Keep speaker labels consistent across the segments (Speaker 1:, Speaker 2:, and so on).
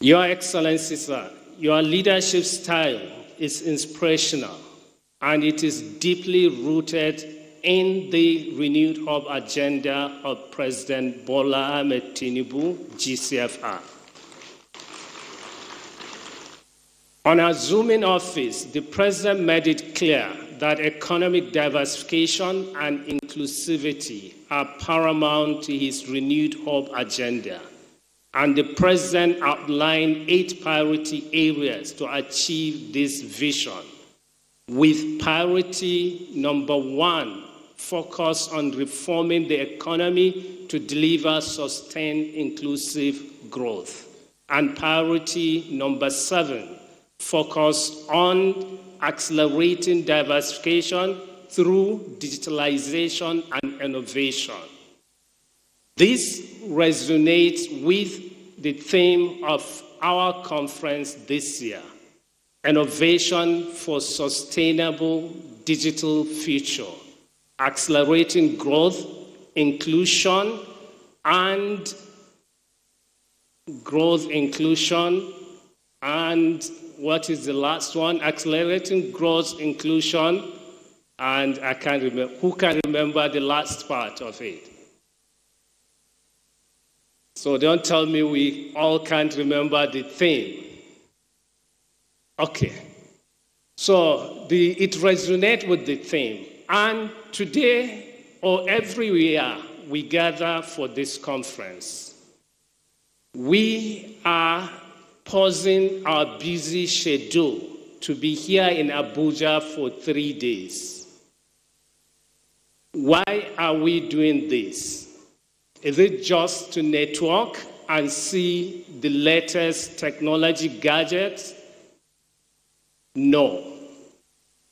Speaker 1: Your Excellency, sir, your leadership style is inspirational, and it is deeply rooted in the renewed hope agenda of President Bola Ahmed Tinubu, GCFR. On assuming office, the President made it clear that economic diversification and inclusivity are paramount to his renewed hope agenda. And the President outlined 8 priority areas to achieve this vision, with priority number 1, focus on reforming the economy to deliver sustained inclusive growth. And priority number 7, focus on accelerating diversification through digitalization and innovation. This resonates with the theme of our conference this year, Innovation for Sustainable Digital Future, accelerating growth, inclusion, and what is the last one? Accelerating growth, inclusion, and I can't remember. Who can remember the last part of it? So don't tell me we all can't remember the theme. Okay. So it resonates with the theme. And today, or every year, we gather for this conference. We are pausing our busy schedule to be here in Abuja for 3 days. Why are we doing this? Is it just to network and see the latest technology gadgets? No.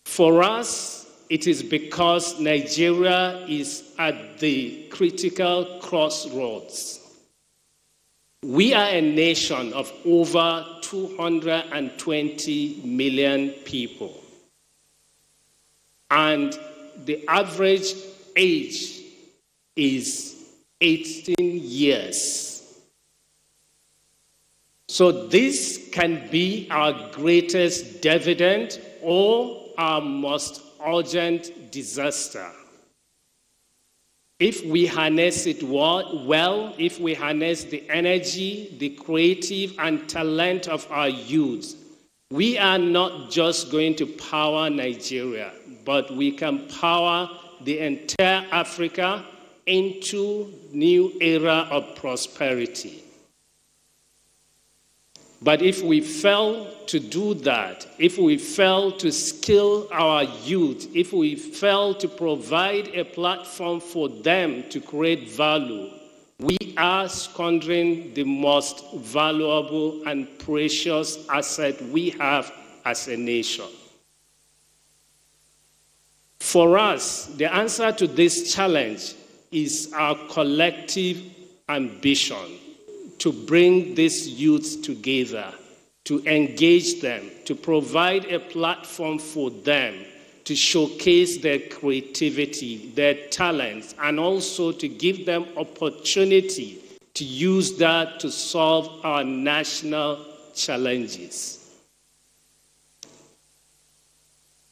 Speaker 1: For us, it is because Nigeria is at the critical crossroads. We are a nation of over 220 million people. And the average age is 18 years. So this can be our greatest dividend or our most urgent disaster. If we harness it well, if we harness the energy, the creative and talent of our youth, we are not just going to power Nigeria, but we can power the entire Africa into new era of prosperity. But if we fail to do that, if we fail to skill our youth, if we fail to provide a platform for them to create value, we are squandering the most valuable and precious asset we have as a nation. For us, the answer to this challenge is our collective ambition to bring these youths together, to engage them, to provide a platform for them to showcase their creativity, their talents, and also to give them opportunity to use that to solve our national challenges.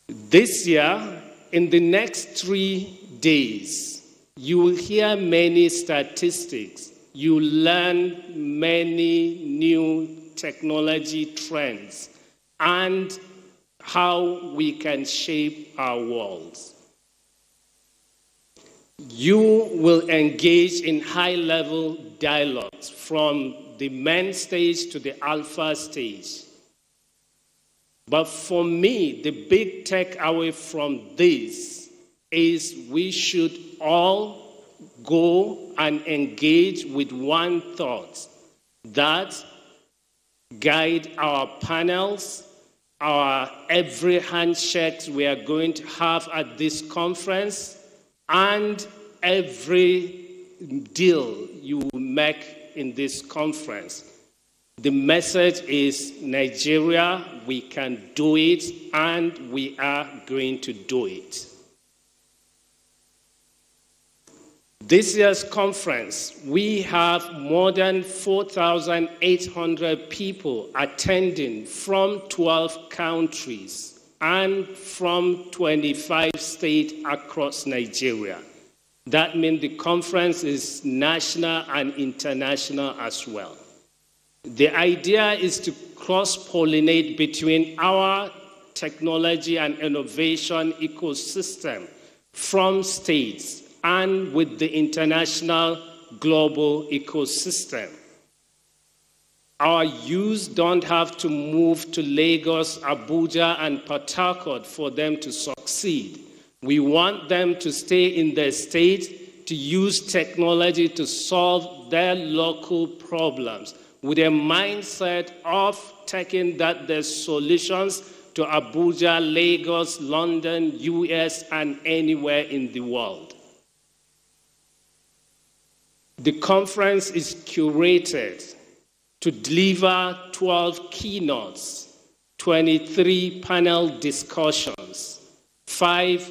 Speaker 1: This year, in the next 3 days, you will hear many statistics. You will learn many new technology trends and how we can shape our worlds. You will engage in high-level dialogues from the main stage to the alpha stage. But for me, the big takeaway from this is we should all go and engage with one thought that guide our panels, our every handshake we are going to have at this conference, and every deal you will make in this conference. The message is, Nigeria, we can do it, and we are going to do it. This year's conference, we have more than 4,800 people attending from 12 countries and from 25 states across Nigeria. That means the conference is national and international as well. The idea is to cross-pollinate between our technology and innovation ecosystem from states and with the international global ecosystem. Our youth don't have to move to Lagos, Abuja, and Port Harcourt for them to succeed. We want them to stay in their state, to use technology to solve their local problems, with a mindset of taking their solutions to Abuja, Lagos, London, US, and anywhere in the world. The conference is curated to deliver 12 keynotes, 23 panel discussions, 5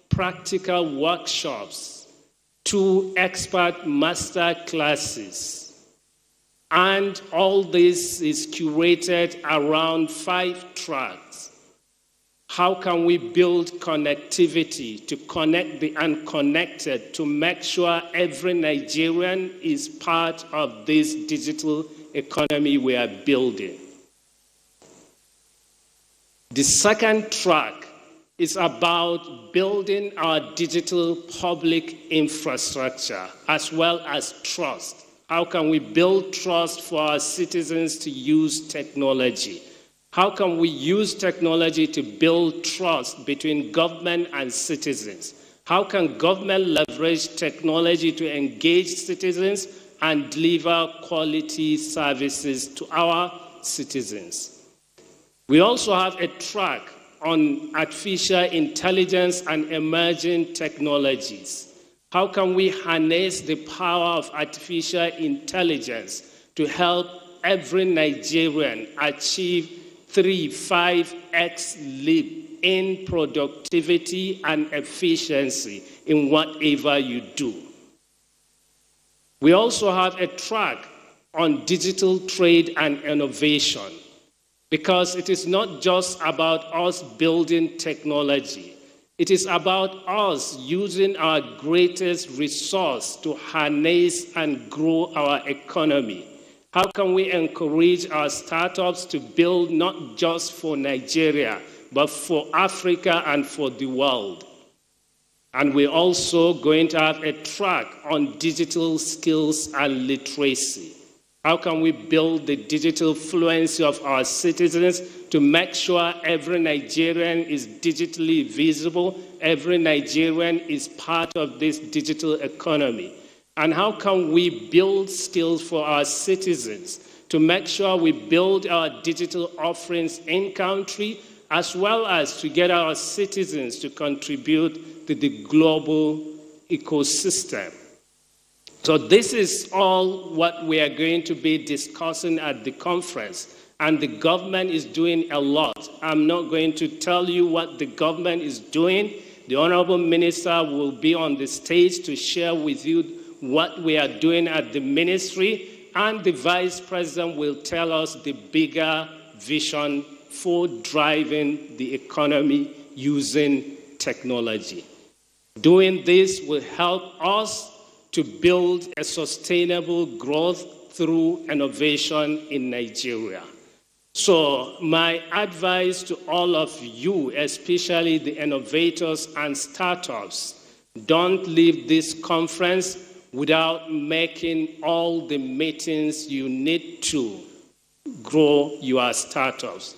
Speaker 1: practical workshops, 2 expert master classes. And all this is curated around 5 tracks. How can we build connectivity to connect the unconnected, to make sure every Nigerian is part of this digital economy we are building? The second track is about building our digital public infrastructure as well as trust. How can we build trust for our citizens to use technology? How can we use technology to build trust between government and citizens? How can government leverage technology to engage citizens and deliver quality services to our citizens? We also have a track on artificial intelligence and emerging technologies. How can we harness the power of artificial intelligence to help every Nigerian achieve 3-5x leap in productivity and efficiency in whatever you do? We also have a track on digital trade and innovation, because it is not just about us building technology. It is about us using our greatest resource to harness and grow our economy. How can we encourage our startups to build not just for Nigeria, but for Africa and for the world? And we're also going to have a track on digital skills and literacy. How can we build the digital fluency of our citizens to make sure every Nigerian is digitally visible, every Nigerian is part of this digital economy? And how can we build skills for our citizens to make sure we build our digital offerings in country, as well as to get our citizens to contribute to the global ecosystem? So this is all what we are going to be discussing at the conference. And the government is doing a lot. I'm not going to tell you what the government is doing. The Honorable Minister will be on the stage to share with you what we are doing at the ministry, and the Vice President will tell us the bigger vision for driving the economy using technology. Doing this will help us to build a sustainable growth through innovation in Nigeria. So my advice to all of you, especially the innovators and startups, don't leave this conference without making all the meetings you need to grow your startups.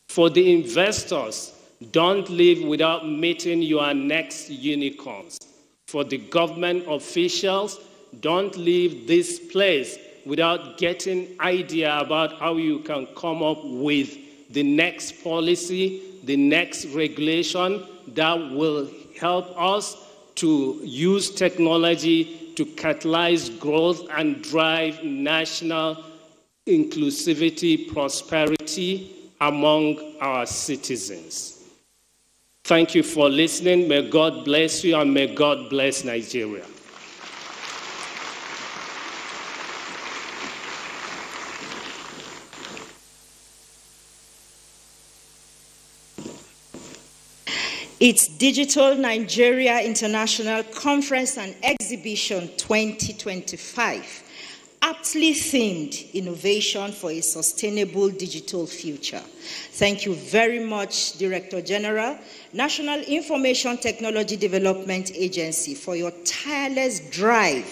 Speaker 1: For the investors, don't leave without meeting your next unicorns. For the government officials, don't leave this place without getting idea about how you can come up with the next policy, the next regulation that will help us to use technology to catalyze growth and drive national inclusivity, prosperity among our citizens. Thank you for listening. May God bless you, and may God bless Nigeria.
Speaker 2: It's Digital Nigeria International Conference and Exhibition 2025, aptly themed Innovation for a Sustainable Digital Future. Thank you very much, Director General, National Information Technology Development Agency, for your tireless drive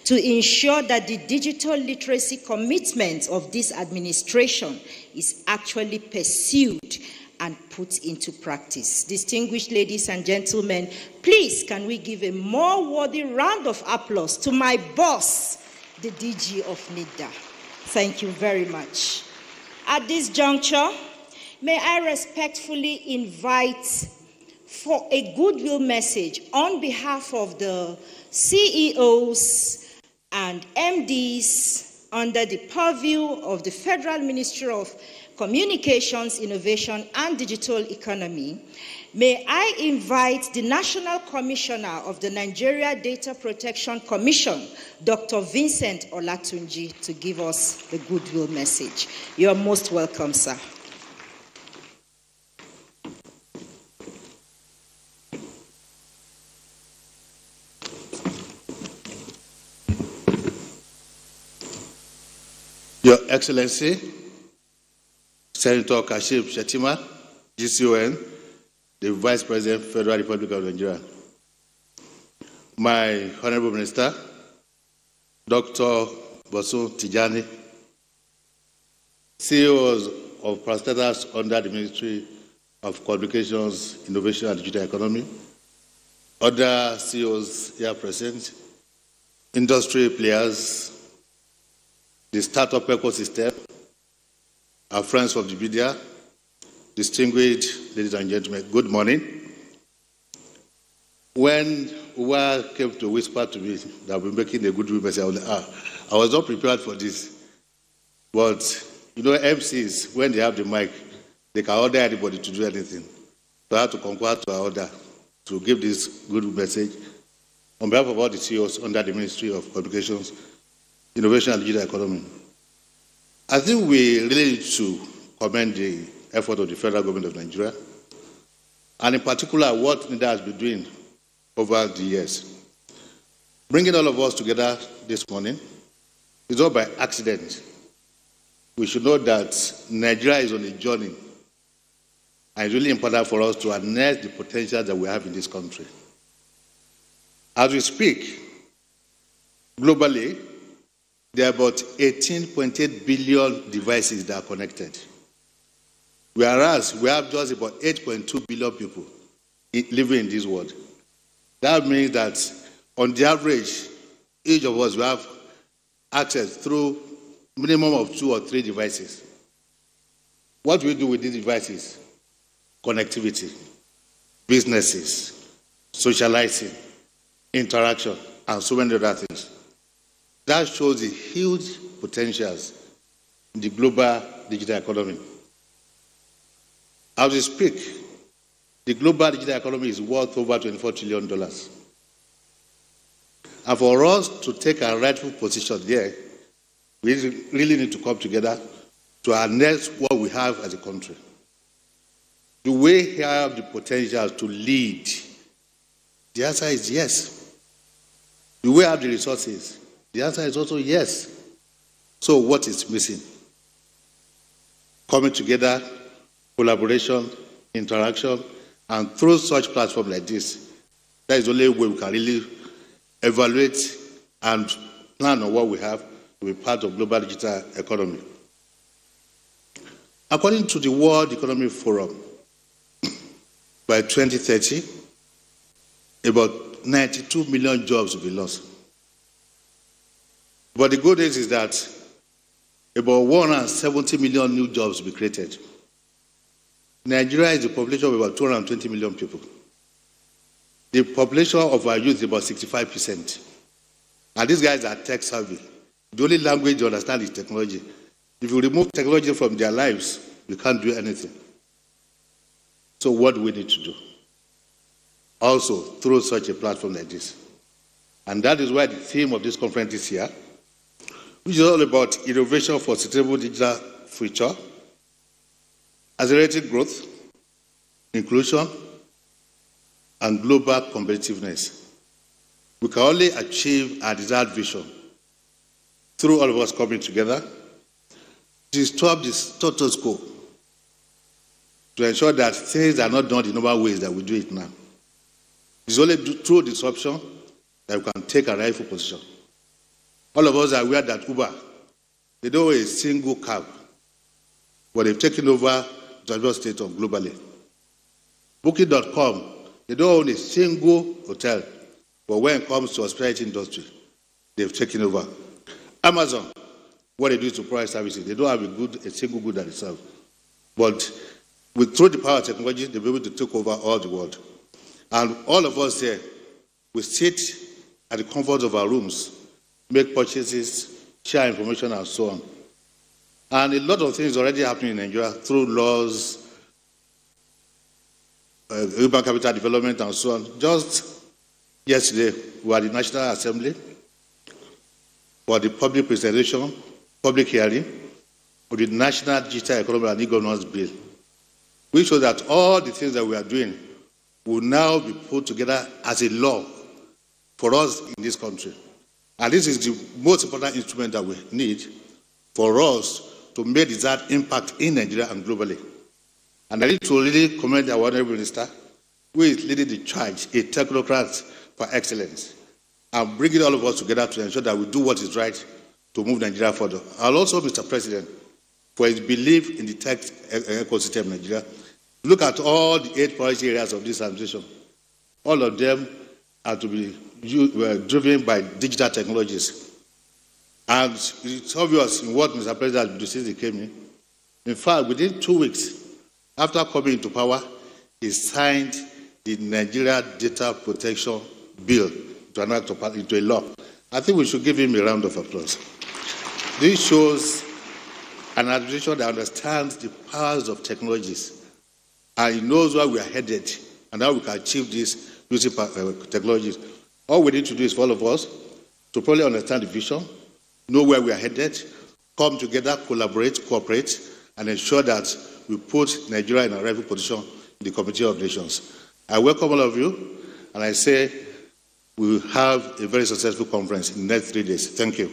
Speaker 2: to ensure that the digital literacy commitment of this administration is actually pursued and put into practice. Distinguished ladies and gentlemen, please can we give a more worthy round of applause to my boss, the DG of NITDA. Thank you very much. At this juncture, may I respectfully invite for a goodwill message on behalf of the CEOs and MDs under the purview of the Federal Ministry of Communications, Innovation, and Digital Economy. May I invite the National Commissioner of the Nigeria Data Protection Commission, Dr. Vincent Olatunji, to give us the goodwill message. You are most welcome, sir.
Speaker 3: Your Excellency, Senator Kashif Shettima, GCON, the Vice President, Federal Republic of Nigeria. My Honorable Minister, Dr. Bosun Tijani, CEOs of parastatals under the Ministry of Communications, Innovation and Digital Economy, other CEOs here present, industry players, the startup ecosystem, our friends of the media, distinguished ladies and gentlemen, good morning. When Uwa came to whisper to me that we're making a good message, I was not prepared for this. But, you know, MCs, when they have the mic, they can order anybody to do anything. So I have to concur to our order to give this good message on behalf of all the CEOs under the Ministry of Communications, Innovation and Digital Economy. I think we really need to commend the effort of the federal government of Nigeria, and in particular what NITDA has been doing over the years. Bringing all of us together this morning is not by accident. We should know that Nigeria is on a journey, and it's really important for us to harness the potential that we have in this country. As we speak, globally, there are about 18.8 billion devices that are connected. Whereas we have just about 8.2 billion people living in this world. That means that on the average, each of us will have access through minimum of 2 or 3 devices. What do we do with these devices? Connectivity, businesses, socializing, interaction, and so many other things. That shows the huge potentials in the global digital economy. As we speak, the global digital economy is worth over $24 trillion. And for us to take our rightful position there, we really need to come together to harness what we have as a country. Do we have the potential to lead? The answer is yes. Do we have the resources? The answer is also yes. So what is missing? Coming together, collaboration, interaction, and through such platforms like this, that is the only way we can really evaluate and plan on what we have to be part of global digital economy. According to the World Economic Forum, by 2030, about 92 million jobs will be lost. But the good news is that about 170 million new jobs will be created. Nigeria is a population of about 220 million people. The population of our youth is about 65%. And these guys are tech savvy. The only language they understand is technology. If you remove technology from their lives, we can't do anything. So what do we need to do? Also, through such a platform like this. And that is why the theme of this conference is here, which is all about innovation for sustainable digital future, accelerated growth, inclusion, and global competitiveness. We can only achieve our desired vision through all of us coming together to stop this status quo, to ensure that things are not done the normal ways that we do it now. It's only through disruption that we can take a rightful position. All of us are aware that Uber, they don't own a single cab, but they've taken over the transport state globally. Booking.com, they don't own a single hotel, but when it comes to hospitality industry, they've taken over. Amazon, what they do is to provide services. They don't have a single good that they serve. But through the power of technology, they'll be able to take over all the world. And all of us here, we sit at the comfort of our rooms, make purchases, share information, and so on. And a lot of things already happening in Nigeria through laws, urban capital development, and so on. Just yesterday, we were at the National Assembly for the public presentation, public hearing of the National Digital Economy and E-Governance Bill, which shows that all the things that we are doing will now be put together as a law for us in this country. And this is the most important instrument that we need for us to make desired impact in Nigeria and globally. And I need to really commend our Honorable Minister, who is leading the charge, a technocrat for excellence, and bringing all of us together to ensure that we do what is right to move Nigeria further. And also, Mr. President, for his belief in the tech ecosystem in Nigeria. Look at all the 8 policy areas of this administration. All of them are to be driven by digital technologies. And it's obvious in what Mr. President did since he came in. In fact, within 2 weeks after coming into power, he signed the Nigeria Data Protection Bill into a law. I think we should give him a round of applause. This shows an administration that understands the powers of technologies, and he knows where we are headed and how we can achieve this using technologies. All we need to do is for all of us to probably understand the vision, know where we are headed, come together, collaborate, cooperate, and ensure that we put Nigeria in a rightful position in the Community of Nations. I welcome all of you, and I say we will have a very successful conference in the next 3 days. Thank you.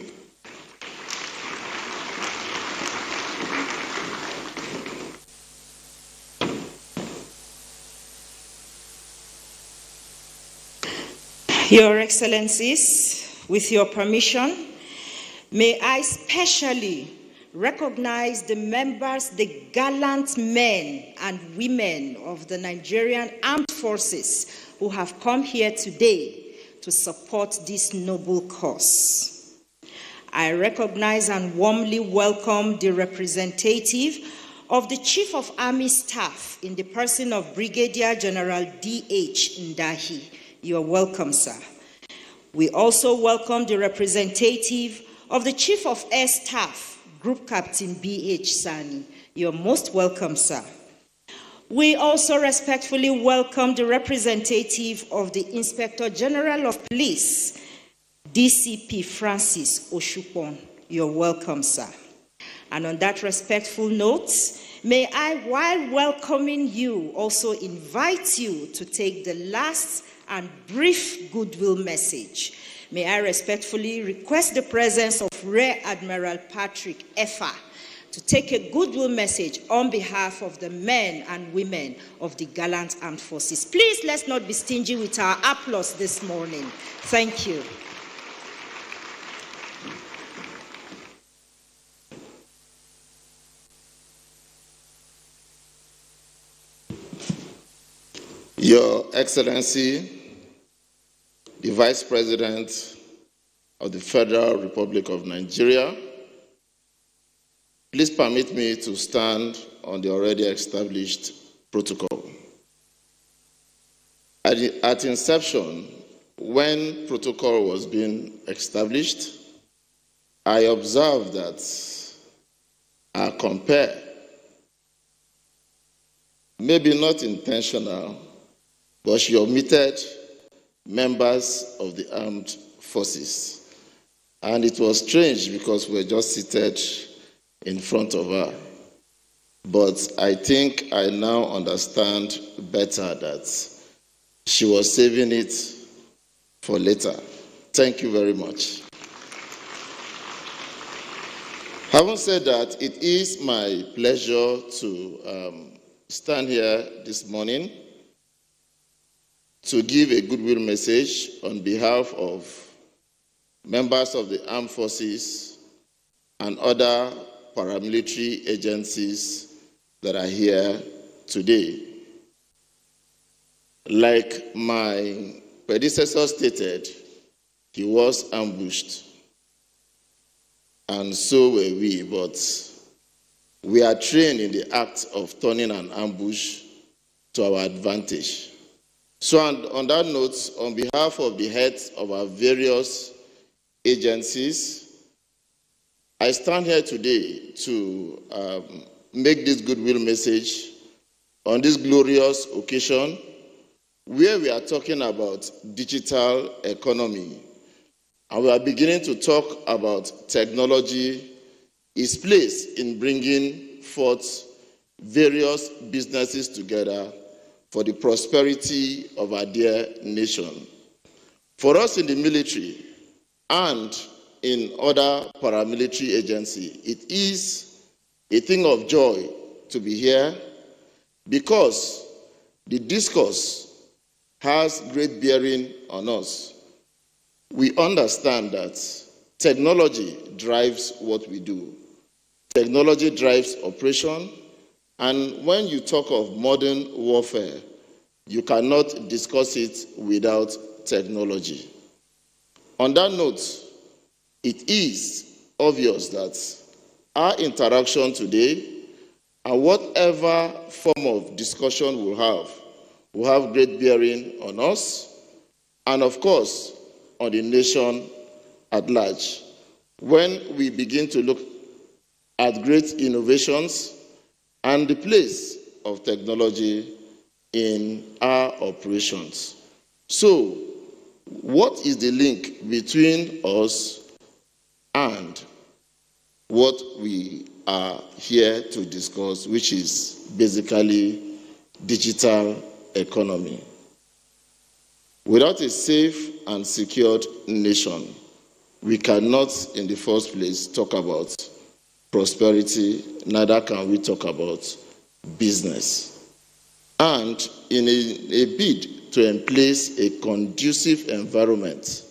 Speaker 2: Your Excellencies, with your permission, may I specially recognize the members, the gallant men and women of the Nigerian Armed Forces who have come here today to support this noble cause. I recognize and warmly welcome the representative of the Chief of Army Staff in the person of Brigadier General D.H. Ndahi. You are welcome, sir. We also welcome the representative of the Chief of Air Staff, Group Captain B.H. Sani. You are most welcome, sir. We also respectfully welcome the representative of the Inspector General of Police, DCP Francis Oshupon. You are welcome, sir. And on that respectful note, may I, while welcoming you, also invite you to take the last and brief goodwill message. May I respectfully request the presence of Rear Admiral Patrick Effa to take a goodwill message on behalf of the men and women of the gallant armed forces. Please, let's not be stingy with our applause this morning. Thank you.
Speaker 4: Your Excellency, the Vice President of the Federal Republic of Nigeria, please permit me to stand on the already established protocol. At inception, when protocol was being established, I observed that our compare, maybe not intentional, but she omitted members of the armed forces. And it was strange because we were just seated in front of her. But I think I now understand better that she was saving it for later. Thank you very much. Having said that, it is my pleasure to stand here this morning to give a goodwill message on behalf of members of the armed forces and other paramilitary agencies that are here today. Like my predecessor stated, he was ambushed, and so were we, but we are trained in the act of turning an ambush to our advantage. So on that note, on behalf of the heads of our various agencies, I stand here today to make this goodwill message on this glorious occasion where we are talking about digital economy, and we are beginning to talk about technology, its place in bringing forth various businesses together for the prosperity of our dear nation. For us in the military and in other paramilitary agencies, it is a thing of joy to be here because the discourse has great bearing on us. We understand that technology drives what we do. Technology drives operation, and when you talk of modern warfare, you cannot discuss it without technology. On that note, it is obvious that our interaction today and whatever form of discussion we'll have great bearing on us and, of course, on the nation at large. When we begin to look at great innovations and the place of technology in our operations. So, what is the link between us and what we are here to discuss, which is basically digital economy? Without a safe and secured nation, we cannot, in the first place, talk about prosperity, neither can we talk about business. And in a bid to emplace a conducive environment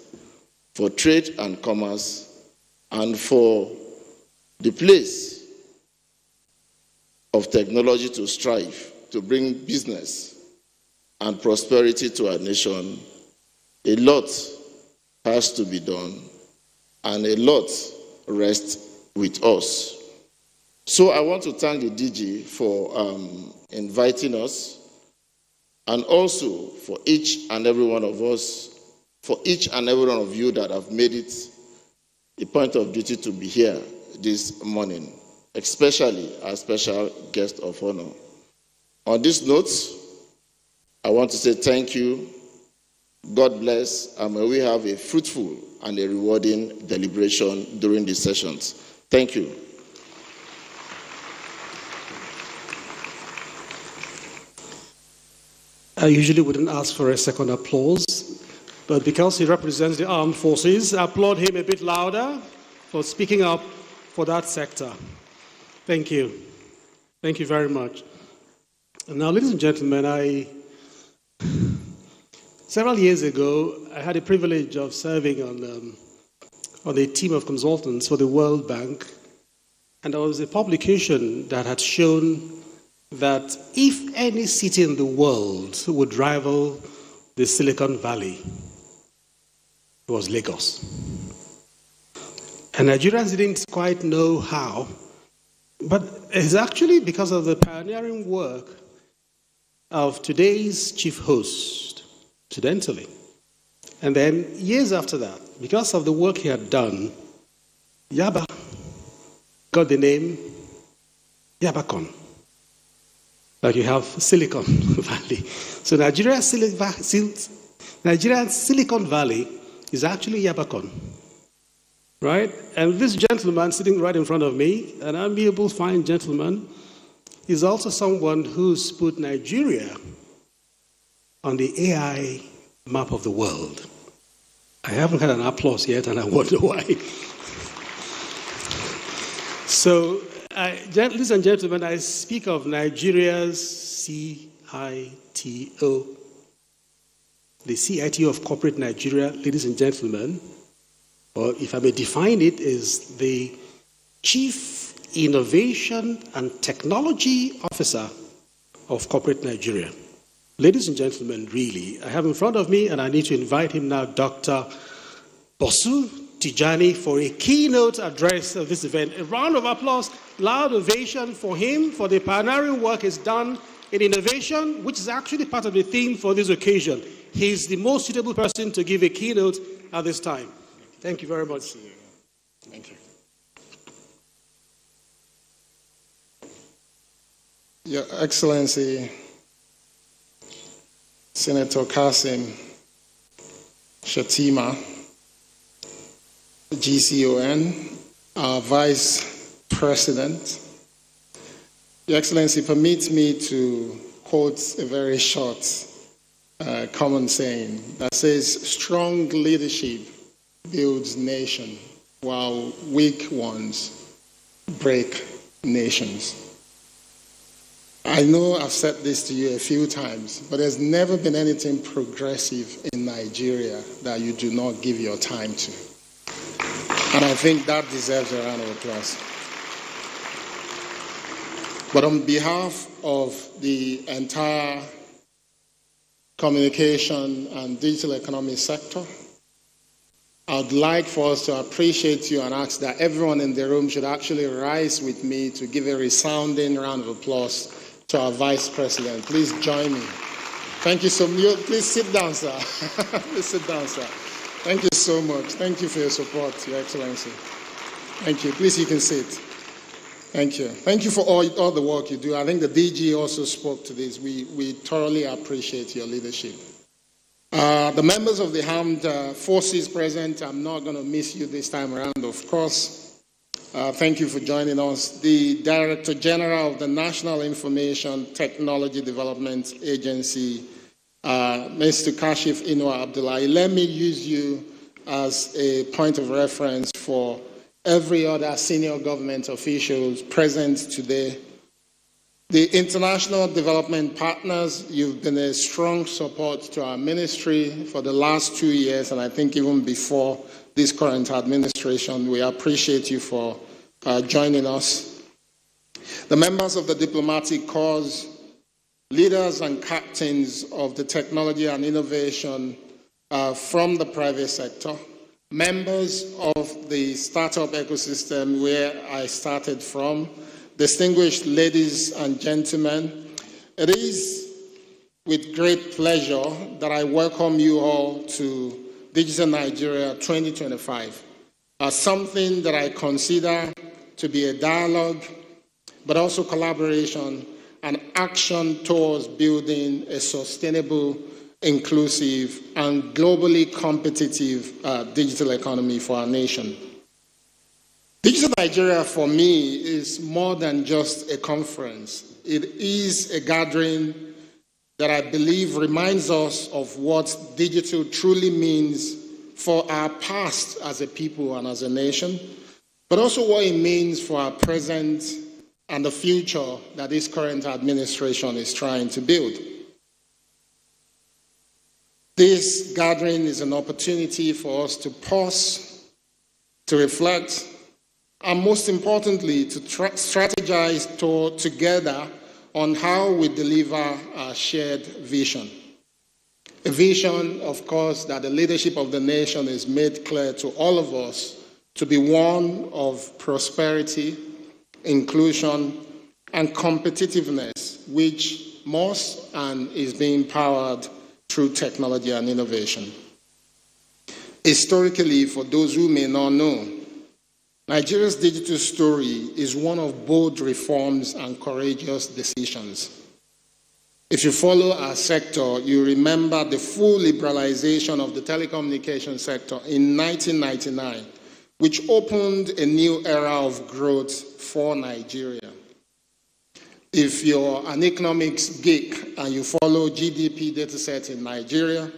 Speaker 4: for trade and commerce and for the place of technology to strive, to bring business and prosperity to our nation, a lot has to be done and a lot rests with us. So I want to thank the DG for inviting us, and also for each and every one of us, for each and every one of you that have made it a point of duty to be here this morning, especially our special guest of honor. On this note, I want to say thank you, God bless, and may we have a fruitful and a rewarding deliberation during these sessions. Thank you.
Speaker 5: I usually wouldn't ask for a second applause, but because he represents the armed forces, I applaud him a bit louder for speaking up for that sector. Thank you. Thank you very much. And now, ladies and gentlemen, several years ago, I had the privilege of serving on a team of consultants for the World Bank, and there was a publication that had shown that if any city in the world would rival the Silicon Valley, it was Lagos. And Nigerians didn't quite know how, but it's actually because of the pioneering work of today's chief host, incidentally. And then years after that, because of the work he had done, Yaba got the name Yabacon. Like you have Silicon Valley. So Nigeria's Silicon Valley is actually Yabacon. Right? And this gentleman sitting right in front of me, an amiable, fine gentleman, is also someone who's put Nigeria on the AI map of the world. I haven't had an applause yet, and I wonder why. So, ladies and gentlemen, I speak of Nigeria's CITO. The CITO of corporate Nigeria, ladies and gentlemen, or if I may define it, is the Chief Innovation and Technology Officer of corporate Nigeria. Ladies and gentlemen, really, I have in front of me, and I need to invite him now, Dr. Bosu Tijani, for a keynote address of this event. A round of applause, loud ovation for him, for the pioneering work he's done in innovation, which is actually part of the theme for this occasion. He's the most suitable person to give a keynote at this time. Thank you very much.
Speaker 6: Thank you. Your Excellency, Senator Kasim Shatima, GCON, our Vice President. Your Excellency, permit me to quote a very short common saying that says, strong leadership builds nation, while weak ones break nations. I know I've said this to you a few times, but there's never been anything progressive in Nigeria that you do not give your time to. And I think that deserves a round of applause. But on behalf of the entire communication and digital economy sector, I would like for us to appreciate you and ask that everyone in the room should actually rise with me to give a resounding round of applause to our Vice President. Please join me. Thank you so much. Please sit down, sir. Please sit down, sir. Thank you so much. Thank you for your support, Your Excellency. Thank you. Please, you can sit. Thank you. Thank you for all the work you do. I think the DG also spoke to this. We thoroughly appreciate your leadership. The members of the armed forces present, I'm not going to miss you this time around, of course. Thank you for joining us. The Director General of the National Information Technology Development Agency, Mr. Kashif Inwa Abdullahi, let me use you as a point of reference for every other senior government officials present today. The international development partners, you've been a strong support to our ministry for the last 2 years, and I think even before this current administration. We appreciate you for joining us. The members of the diplomatic corps, leaders and captains of the technology and innovation from the private sector, members of the startup ecosystem where I started from, distinguished ladies and gentlemen, it is with great pleasure that I welcome you all to Digital Nigeria 2025 as something that I consider to be a dialogue, but also collaboration and action towards building a sustainable, inclusive, and globally competitive digital economy for our nation. Digital Nigeria, for me, is more than just a conference. It is a gathering that I believe reminds us of what digital truly means for our past as a people and as a nation, but also what it means for our present and the future that this current administration is trying to build. This gathering is an opportunity for us to pause, to reflect, and most importantly, to strategize together on how we deliver our shared vision. A vision, of course, that the leadership of the nation is made clear to all of us to be one of prosperity, inclusion, and competitiveness, which must and is being powered through technology and innovation. Historically, for those who may not know, Nigeria's digital story is one of bold reforms and courageous decisions. If you follow our sector, you remember the full liberalization of the telecommunications sector in 1999, which opened a new era of growth for Nigeria. If you're an economics geek and you follow GDP dataset in Nigeria,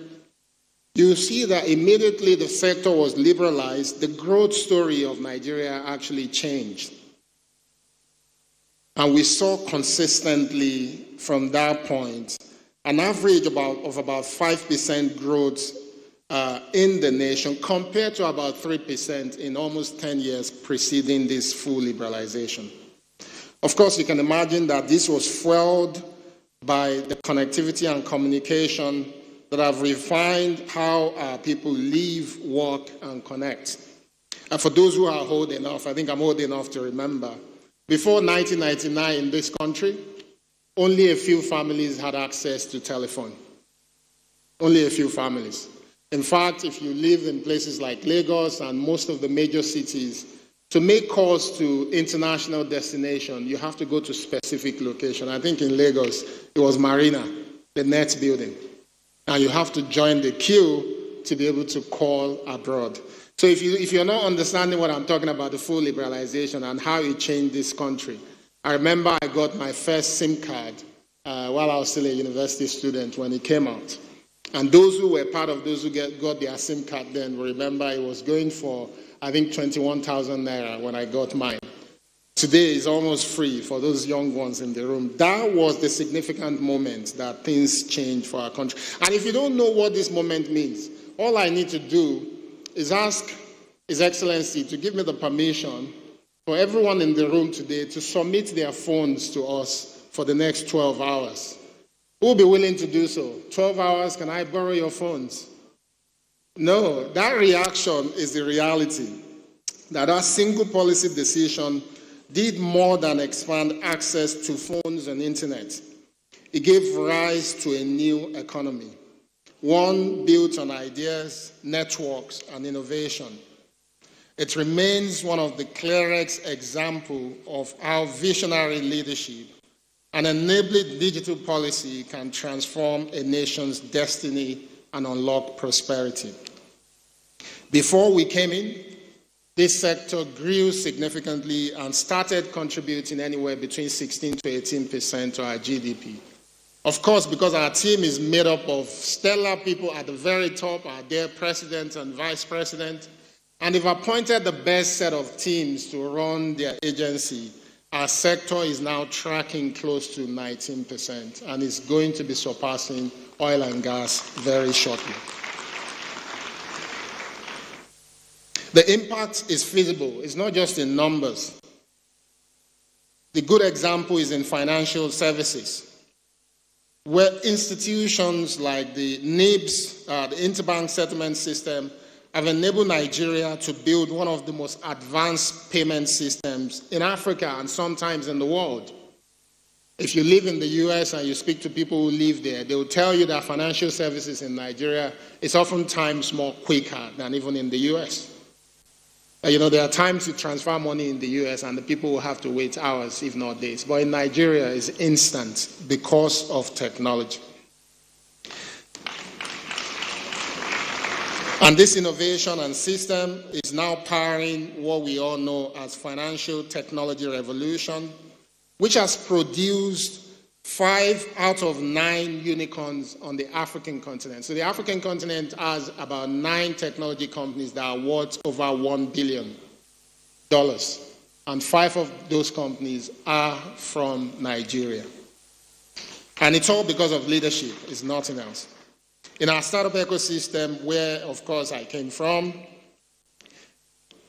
Speaker 6: you see that immediately the sector was liberalized, the growth story of Nigeria actually changed. And we saw consistently from that point an average of about 5% growth in the nation compared to about 3% in almost 10 years preceding this full liberalization. Of course, you can imagine that this was fueled by the connectivity and communication that have refined how people live, work, and connect. And for those who are old enough, I think I'm old enough to remember, before 1999 in this country, only a few families had access to telephone. Only a few families. In fact, if you live in places like Lagos and most of the major cities, to make calls to international destination, you have to go to specific location. I think in Lagos, it was Marina, the NET building. And you have to join the queue to be able to call abroad. So if you're not understanding what I'm talking about, the full liberalization and how it changed this country, I remember I got my first SIM card while I was still a university student when it came out. And those who were part of those who got their SIM card then will remember it was going for, I think, 21,000 naira when I got mine. Today is almost free for those young ones in the room. That was the significant moment that things changed for our country. And if you don't know what this moment means, all I need to do is ask His Excellency to give me the permission for everyone in the room today to submit their phones to us for the next 12 hours. Who will be willing to do so? 12 hours, can I borrow your phones? No, that reaction is the reality. That our single policy decision did more than expand access to phones and internet. It gave rise to a new economy, one built on ideas, networks, and innovation. It remains one of the clearest examples of how visionary leadership and enabling digital policy can transform a nation's destiny and unlock prosperity. Before we came in, this sector grew significantly and started contributing anywhere between 16 to 18% to our GDP. Of course, because our team is made up of stellar people at the very top, our dear president and vice president, and they've appointed the best set of teams to run their agency. Our sector is now tracking close to 19% and is going to be surpassing oil and gas very shortly. The impact is feasible. It's not just in numbers. The good example is in financial services, where institutions like the NIBS, the Interbank Settlement System, have enabled Nigeria to build one of the most advanced payment systems in Africa and sometimes in the world. If you live in the US and you speak to people who live there, they will tell you that financial services in Nigeria is oftentimes more quicker than even in the US. You know, there are times you transfer money in the US and the people will have to wait hours, if not days. But in Nigeria, it's instant because of technology. And this innovation and system is now powering what we all know as financial technology revolution, which has produced 5 out of 9 unicorns on the African continent. So the African continent has about 9 technology companies that are worth over $1 billion. And 5 of those companies are from Nigeria. And it's all because of leadership, it's nothing else. In our startup ecosystem, where, of course, I came from,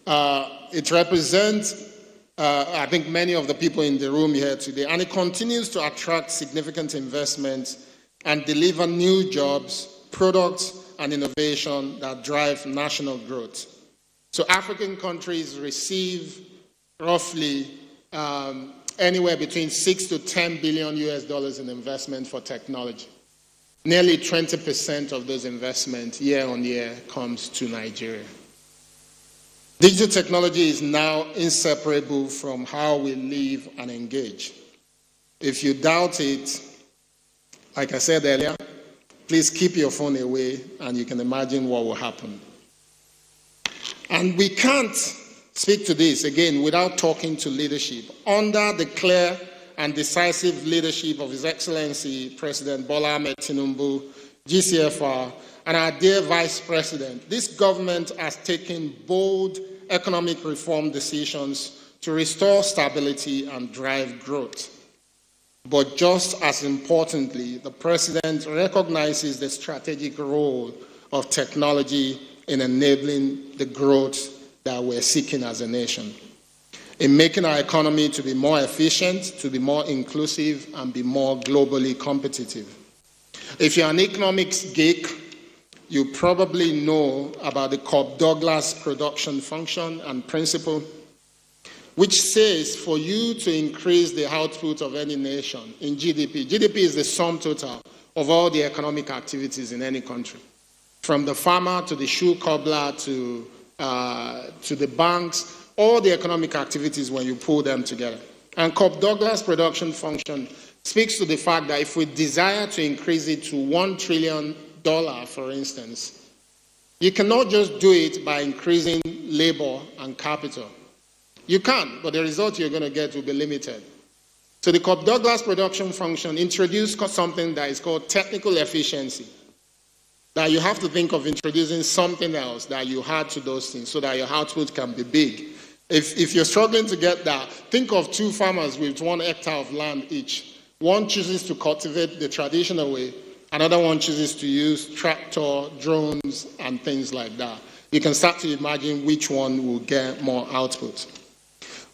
Speaker 6: it represents I think many of the people in the room here today, and it continues to attract significant investment and deliver new jobs, products, and innovation that drive national growth. So African countries receive roughly anywhere between 6 to 10 billion US dollars in investment for technology. Nearly 20% of those investments year on year comes to Nigeria. Digital technology is now inseparable from how we live and engage. If you doubt it, like I said earlier, please keep your phone away and you can imagine what will happen. And we can't speak to this, again, without talking to leadership under the clear and decisive leadership of His Excellency President Bola Ahmed Tinubu, GCFR, and our dear Vice President, this government has taken bold economic reform decisions to restore stability and drive growth. But just as importantly, the President recognizes the strategic role of technology in enabling the growth that we're seeking as a nation, in making our economy to be more efficient, to be more inclusive, and be more globally competitive. If you're an economics geek, you probably know about the Cobb-Douglas production function and principle, which says for you to increase the output of any nation in GDP, GDP is the sum total of all the economic activities in any country, from the farmer to the shoe cobbler to the banks, all the economic activities when you pull them together. And Cobb-Douglas production function speaks to the fact that if we desire to increase it to $1 trillion, for instance, you cannot just do it by increasing labor and capital. You can, but the result you're going to get will be limited. So the Cobb-Douglas production function introduced something that is called technical efficiency. That you have to think of introducing something else that you add to those things so that your output can be big. If you're struggling to get that, think of two farmers with 1 hectare of land each. One chooses to cultivate the traditional way, another one chooses to use tractor, drones, and things like that. You can start to imagine which one will get more output.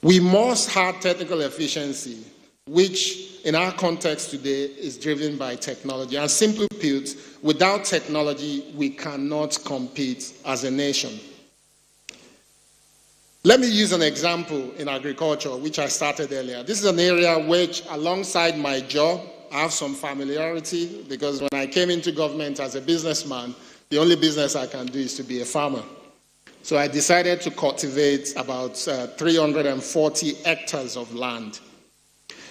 Speaker 6: We must have technical efficiency, which in our context today is driven by technology. And simply put, without technology, we cannot compete as a nation. Let me use an example in agriculture, which I started earlier. This is an area which, alongside my job, I have some familiarity, because when I came into government as a businessman, the only business I can do is to be a farmer. So I decided to cultivate about 340 hectares of land.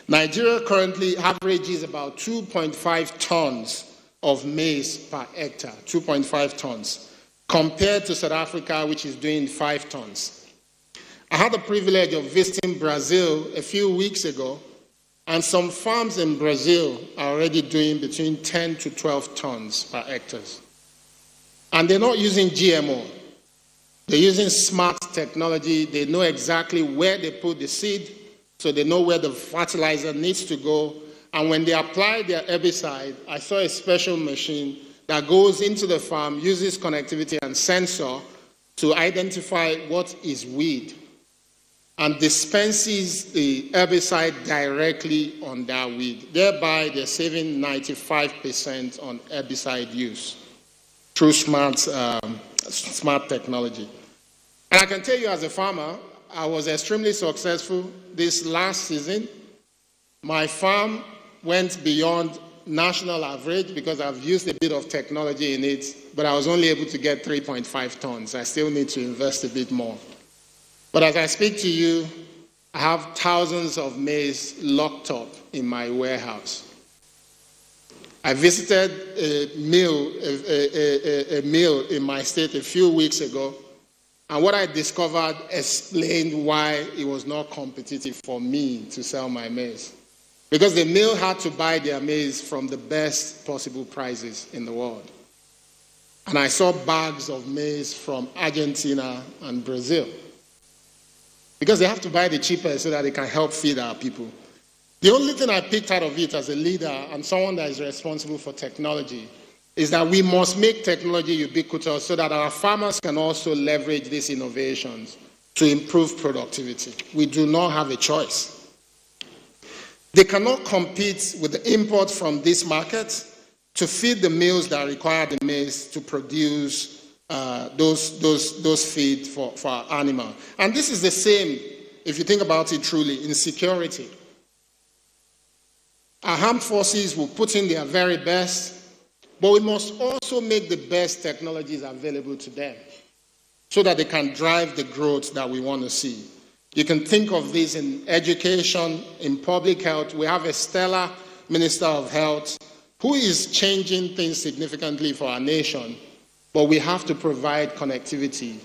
Speaker 6: Nigeria currently averages about 2.5 tons of maize per hectare, 2.5 tons, compared to South Africa, which is doing 5 tons. I had the privilege of visiting Brazil a few weeks ago, and some farms in Brazil are already doing between 10 to 12 tons per hectare. And they're not using GMO. They're using smart technology. They know exactly where they put the seed, so they know where the fertilizer needs to go. And when they apply their herbicide, I saw a special machine that goes into the farm, uses connectivity and sensor to identify what is weed, and dispenses the herbicide directly on that weed. Thereby, they're saving 95% on herbicide use through smart technology. And I can tell you as a farmer, I was extremely successful this last season. My farm went beyond national average because I've used a bit of technology in it, but I was only able to get 3.5 tons. I still need to invest a bit more. But as I speak to you, I have thousands of maize locked up in my warehouse. I visited a mill in my state a few weeks ago, and what I discovered explained why it was not competitive for me to sell my maize. Because the mill had to buy their maize from the best possible prices in the world. And I saw bags of maize from Argentina and Brazil, because they have to buy the cheapest so that they can help feed our people. The only thing I picked out of it as a leader and someone that is responsible for technology is that we must make technology ubiquitous so that our farmers can also leverage these innovations to improve productivity. We do not have a choice. They cannot compete with the import from this market to feed the mills that require the maize to produce those feed for our animal. And this is the same, if you think about it truly, in security. Our armed forces will put in their very best, but we must also make the best technologies available to them so that they can drive the growth that we want to see. You can think of this in education, in public health. We have a stellar Minister of Health who is changing things significantly for our nation. But we have to provide connectivity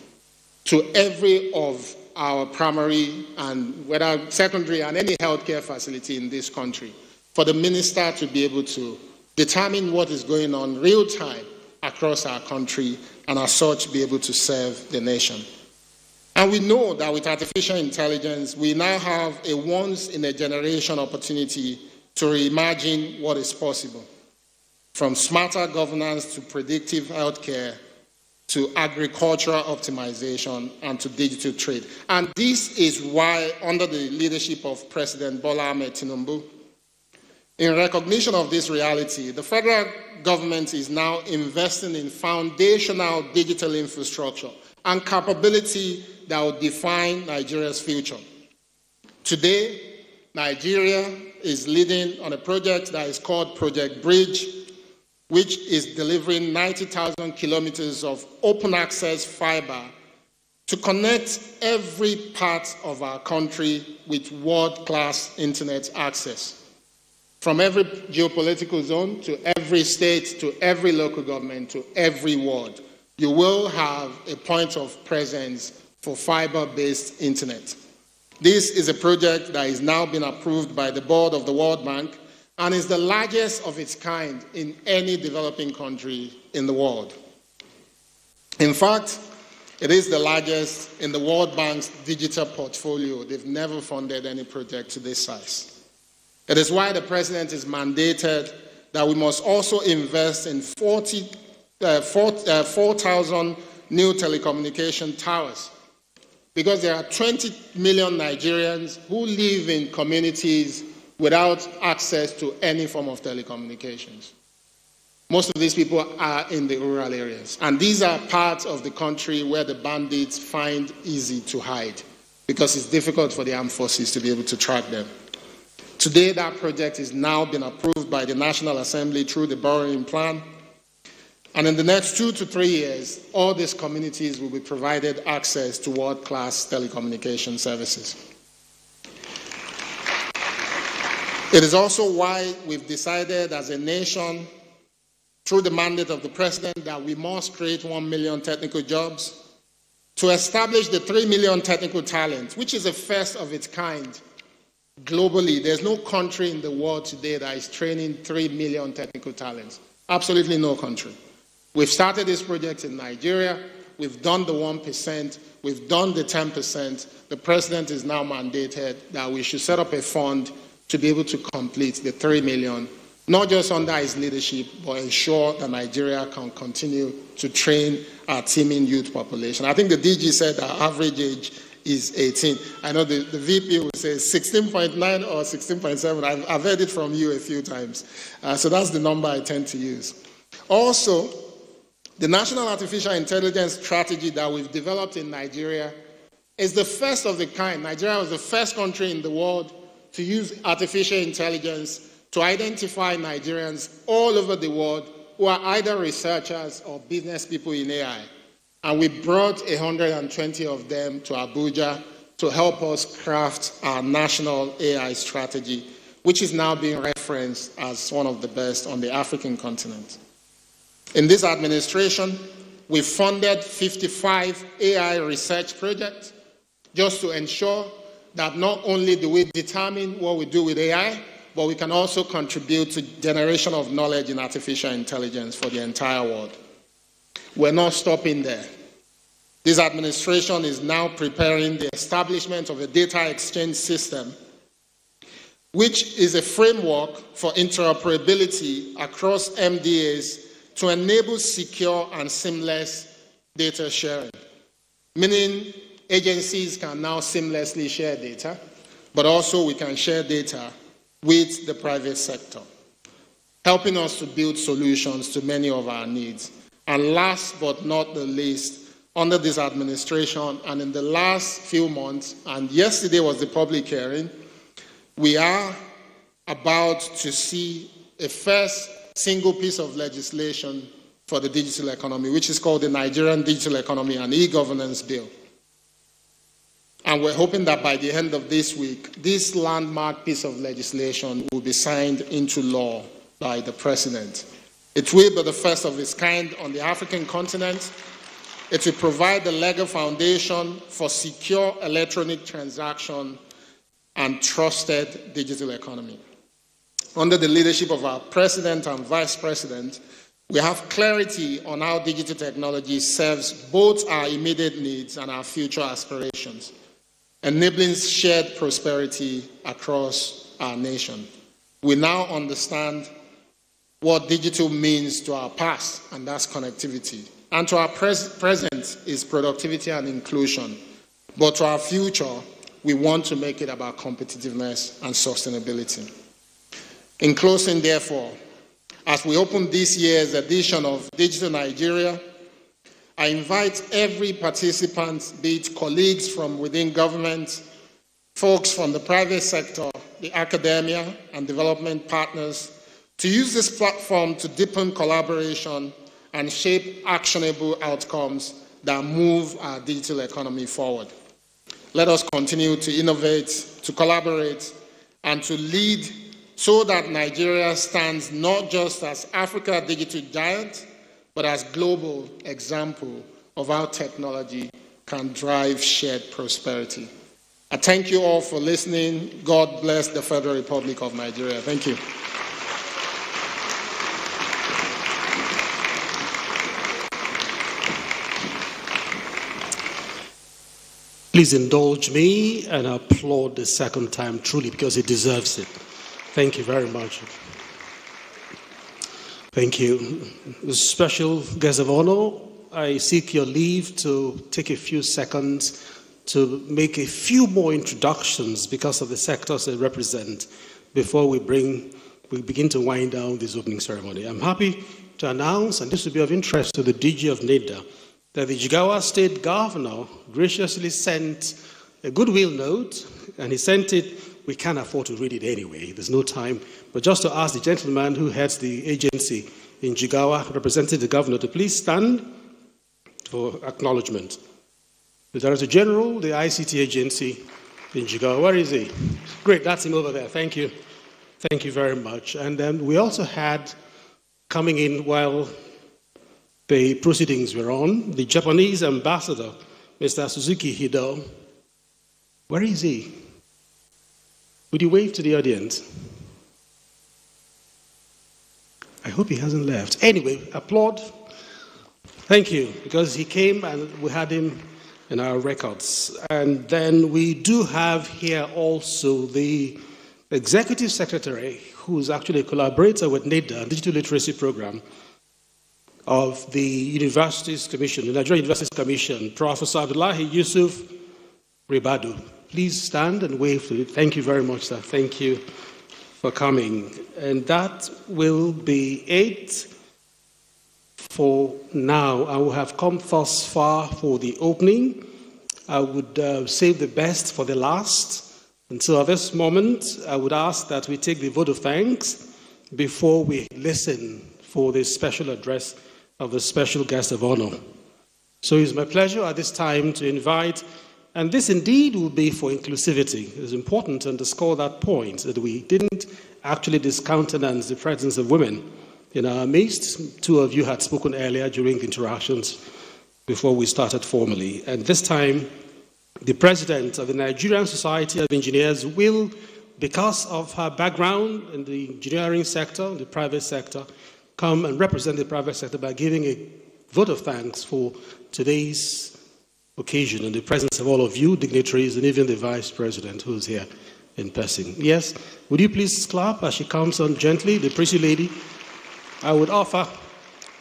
Speaker 6: to every of our primary and whether secondary and any healthcare facility in this country, for the minister to be able to determine what is going on real time across our country and as such be able to serve the nation. And we know that with artificial intelligence, we now have a once-in-a-generation opportunity to reimagine what is possible, from smarter governance to predictive healthcare to agricultural optimization and to digital trade. And this is why, under the leadership of President Bola Ahmed Tinubu, in recognition of this reality, the federal government is now investing in foundational digital infrastructure and capability that will define Nigeria's future. Today, Nigeria is leading on a project that is called Project Bridge, which is delivering 90,000 kilometers of open access fiber to connect every part of our country with world-class internet access. From every geopolitical zone to every state to every local government to every ward, you will have a point of presence for fiber-based internet. This is a project that is now being approved by the board of the World Bank and is the largest of its kind in any developing country in the world. In fact, it is the largest in the World Bank's digital portfolio. They've never funded any project to this size. It is why the president is mandated that we must also invest in 4,000 new telecommunication towers, because there are 20 million Nigerians who live in communities without access to any form of telecommunications. Most of these people are in the rural areas, and these are parts of the country where the bandits find easy to hide because it's difficult for the armed forces to be able to track them. Today, that project is now been approved by the National Assembly through the borrowing plan. And in the next 2 to 3 years, all these communities will be provided access to world-class telecommunication services. It is also why we've decided as a nation, through the mandate of the president, that we must create 1 million technical jobs to establish the 3 million technical talents, which is a first of its kind. Globally, there's no country in the world today that is training 3 million technical talents. Absolutely no country. We've started this project in Nigeria. We've done the 1%. We've done the 10%. The president is now mandated that we should set up a fund to be able to complete the 3 million, not just under his leadership, but ensure that Nigeria can continue to train our teeming youth population. I think the DG said our average age is 18. I know the VP will say 16.9 or 16.7. I've heard it from you a few times. So that's the number I tend to use. Also, the National Artificial Intelligence Strategy that we've developed in Nigeria is the first of the kind. Nigeria was the first country in the world to use artificial intelligence to identify Nigerians all over the world who are either researchers or business people in AI. And we brought 120 of them to Abuja to help us craft our national AI strategy, which is now being referenced as one of the best on the African continent. In this administration, we funded 55 AI research projects just to ensure that not only do we determine what we do with AI, but we can also contribute to generation of knowledge in artificial intelligence for the entire world. We're not stopping there. This administration is now preparing the establishment of a data exchange system, which is a framework for interoperability across MDAs to enable secure and seamless data sharing, meaning agencies can now seamlessly share data, but also we can share data with the private sector, helping us to build solutions to many of our needs. And last but not the least, under this administration and in the last few months, and yesterday was the public hearing, we are about to see a first single piece of legislation for the digital economy, which is called the Nigerian Digital Economy and E-Governance Bill. And we're hoping that by the end of this week, this landmark piece of legislation will be signed into law by the president. It will be the first of its kind on the African continent. It will provide the legal foundation for secure electronic transaction and trusted digital economy. Under the leadership of our President and Vice President, we have clarity on how digital technology serves both our immediate needs and our future aspirations, enabling shared prosperity across our nation. We now understand what digital means to our past, and that's connectivity. And to our present is productivity and inclusion. But to our future, we want to make it about competitiveness and sustainability. In closing, therefore, as we open this year's edition of Digital Nigeria, I invite every participant, be it colleagues from within government, folks from the private sector, the academia, and development partners, to use this platform to deepen collaboration and shape actionable outcomes that move our digital economy forward. Let us continue to innovate, to collaborate, and to lead so that Nigeria stands not just as Africa's digital giant, but as global example of how technology can drive shared prosperity. I thank you all for listening. God bless the Federal Republic of Nigeria. Thank you.
Speaker 5: Please indulge me and applaud the second time truly because it deserves it. Thank you very much. Thank you. Special guest of honor, I seek your leave to take a few seconds to make a few more introductions because of the sectors they represent before we begin to wind down this opening ceremony. I'm happy to announce, and this will be of interest to the DG of NITDA, that the Jigawa State Governor graciously sent a goodwill note, and he sent it. We can't afford to read it anyway, there's no time, but just to ask the gentleman who heads the agency in Jigawa, representing the governor, to please stand for acknowledgement. The Director General, the ICT agency in Jigawa, where is he? Great, that's him over there, thank you. Thank you very much. And then we also had, coming in while the proceedings were on, the Japanese ambassador, Mr. Suzuki Hido. Where is he? Would you wave to the audience? I hope he hasn't left. Anyway, applaud. Thank you, because he came and we had him in our records. And then we do have here also the Executive Secretary, who is actually a collaborator with NITDA, Digital Literacy Program, of the Universities Commission, the Nigerian Universities Commission, Professor Abdullahi Yusuf Ribadu. Please stand and wave to it. Thank you very much, sir. Thank you for coming. And that will be it for now. I will have come thus far for the opening. I would save the best for the last. And so at this moment, I would ask that we take the vote of thanks before we listen for the special address of the special guest of honor. So it's my pleasure at this time to invite, and this indeed will be for inclusivity. It's important to underscore that point, that we didn't actually discountenance the presence of women in our midst. Two of you had spoken earlier during the interactions before we started formally. And this time, the president of the Nigerian Society of Engineers will, because of her background in the engineering sector, the private sector, come and represent the private sector by giving a vote of thanks for today's occasion in the presence of all of you, dignitaries, and even the vice president who's here in person. Yes, would you please clap as she comes on gently, the pretty lady? I would offer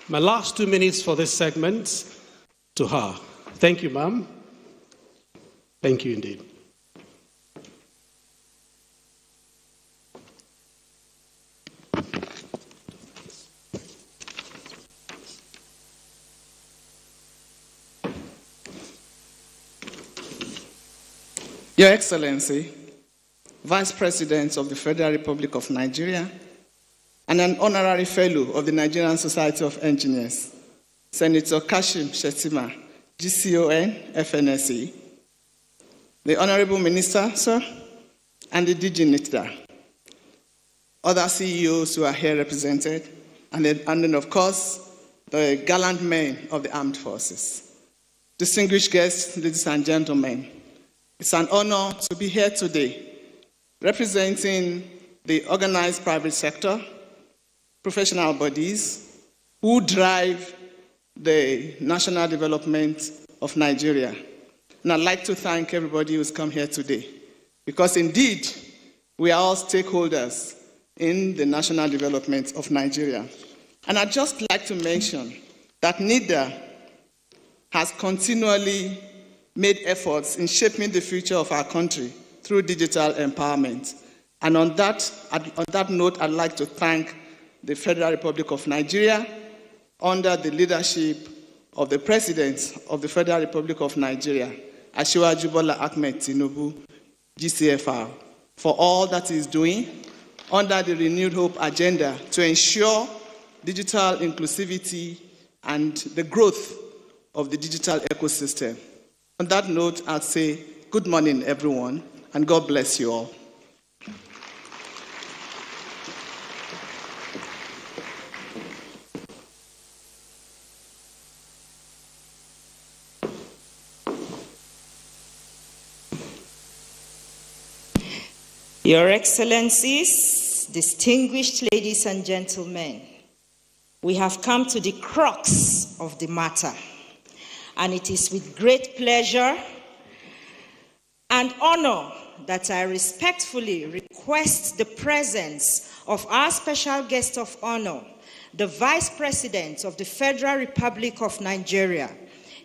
Speaker 5: my last 2 minutes for this segment to her. Thank you, ma'am. Thank you indeed.
Speaker 7: Your Excellency, Vice President of the Federal Republic of Nigeria, and an honorary fellow of the Nigerian Society of Engineers, Senator Kashim Shettima, GCON, FNSE, the Honorable Minister, sir, and the DG NITDA, other CEOs who are here represented, and then of course, the gallant men of the armed forces. distinguished guests, ladies and gentlemen, it's an honor to be here today representing the organized private sector, professional bodies who drive the national development of Nigeria. And I'd like to thank everybody who's come here today, because indeed, we are all stakeholders in the national development of Nigeria. And I'd just like to mention that NITDA has continually made efforts in shaping the future of our country through digital empowerment. And on that note, I'd like to thank the Federal Republic of Nigeria under the leadership of the President of the Federal Republic of Nigeria, Asiwaju Bola Ahmed Tinubu, GCFR, for all that he's doing under the Renewed Hope agenda to ensure digital inclusivity and the growth of the digital ecosystem. On that note, I'll say good morning, everyone, and God bless you all.
Speaker 2: Your Excellencies, distinguished ladies and gentlemen, we have come to the crux of the matter, and it is with great pleasure and honor that I respectfully request the presence of our special guest of honor, the Vice President of the Federal Republic of Nigeria,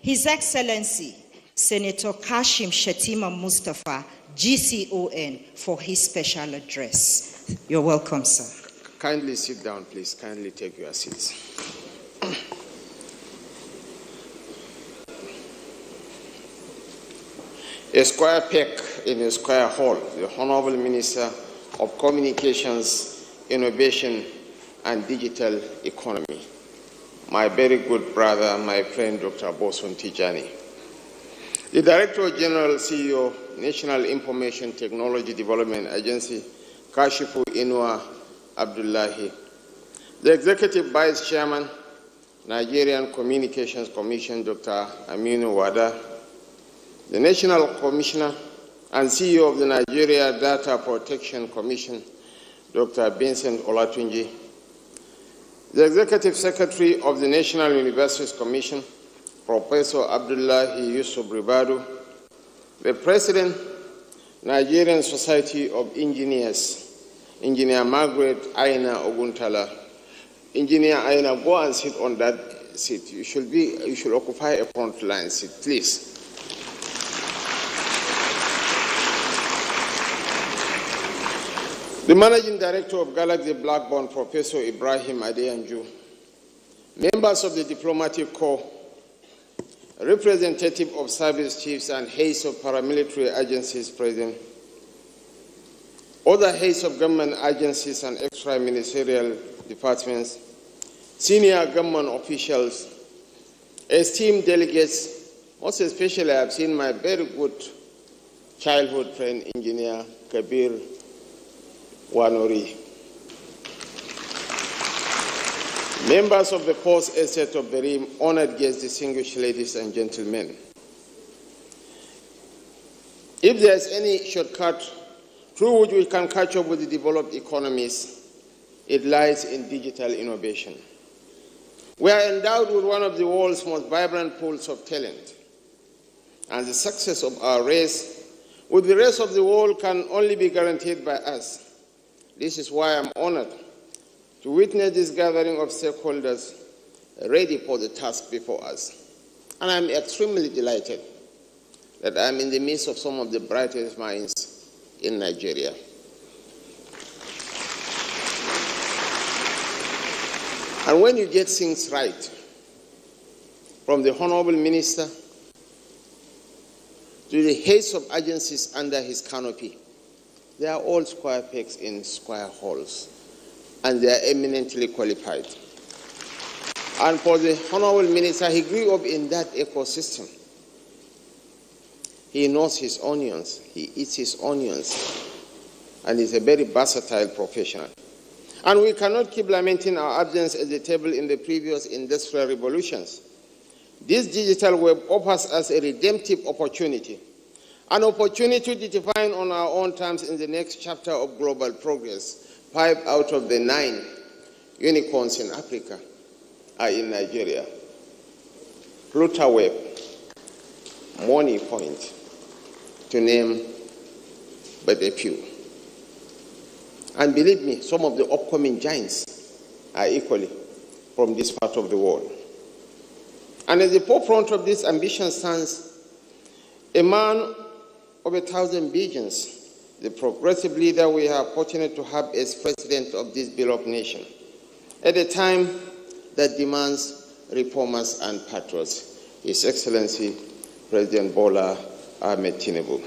Speaker 2: His Excellency, Senator Kashim Shettima Mustafa, GCON, for his special address. You're welcome, sir.
Speaker 8: Kindly sit down, please. Kindly take your seats. A square peg in a square hole, the Honorable Minister of Communications, Innovation and Digital Economy, my very good brother, my friend, Dr. Boson Tijani. The Director General, CEO, National Information Technology Development Agency, Kashifu Inua Abdullahi. The Executive Vice Chairman, Nigerian Communications Commission, Dr. Aminu Wada. The National Commissioner and CEO of the Nigeria Data Protection Commission, Dr. Vincent Olatunji. The Executive Secretary of the National Universities Commission, Professor Abdullahi Yusuf Ribadu, the President, Nigerian Society of Engineers, Engineer Margaret Aina Oguntala. Engineer Aina, go and sit on that seat. You should occupy a front line seat, please. The Managing Director of Galaxy Blackburn, Professor Ibrahim Adeyanju. Members of the Diplomatic Corps, representative of service chiefs and heads of paramilitary agencies present, other heads of government agencies and extra-ministerial departments, senior government officials, esteemed delegates, most especially I've seen my very good childhood friend, Engineer Kabir Wanori. Members of the Post Estate of the Rim, honored guests, distinguished ladies and gentlemen. If there's any shortcut through which we can catch up with the developed economies, it lies in digital innovation. We are endowed with one of the world's most vibrant pools of talent, and the success of our race with the rest of the world can only be guaranteed by us. This is why I'm honored to witness this gathering of stakeholders ready for the task before us. And I'm extremely delighted that I'm in the midst of some of the brightest minds in Nigeria. And when you get things right, from the Honorable Minister to the heads of agencies under his canopy, they are all square pegs in square holes, and they are eminently qualified. And for the Honorable Minister, he grew up in that ecosystem. He knows his onions, he eats his onions, and he's a very versatile professional. And we cannot keep lamenting our absence at the table in the previous industrial revolutions. This digital web offers us a redemptive opportunity, an opportunity to define on our own terms in the next chapter of global progress. 5 out of the 9 unicorns in Africa are in Nigeria. Web, Money Point, to name but a few. And believe me, some of the upcoming giants are equally from this part of the world. And at the forefront of this ambition stands a man of 1,000 visions, the progressive leader we are fortunate to have as president of this beloved nation, at a time that demands reformers and patriots, His Excellency President Bola Ahmed Tinubu.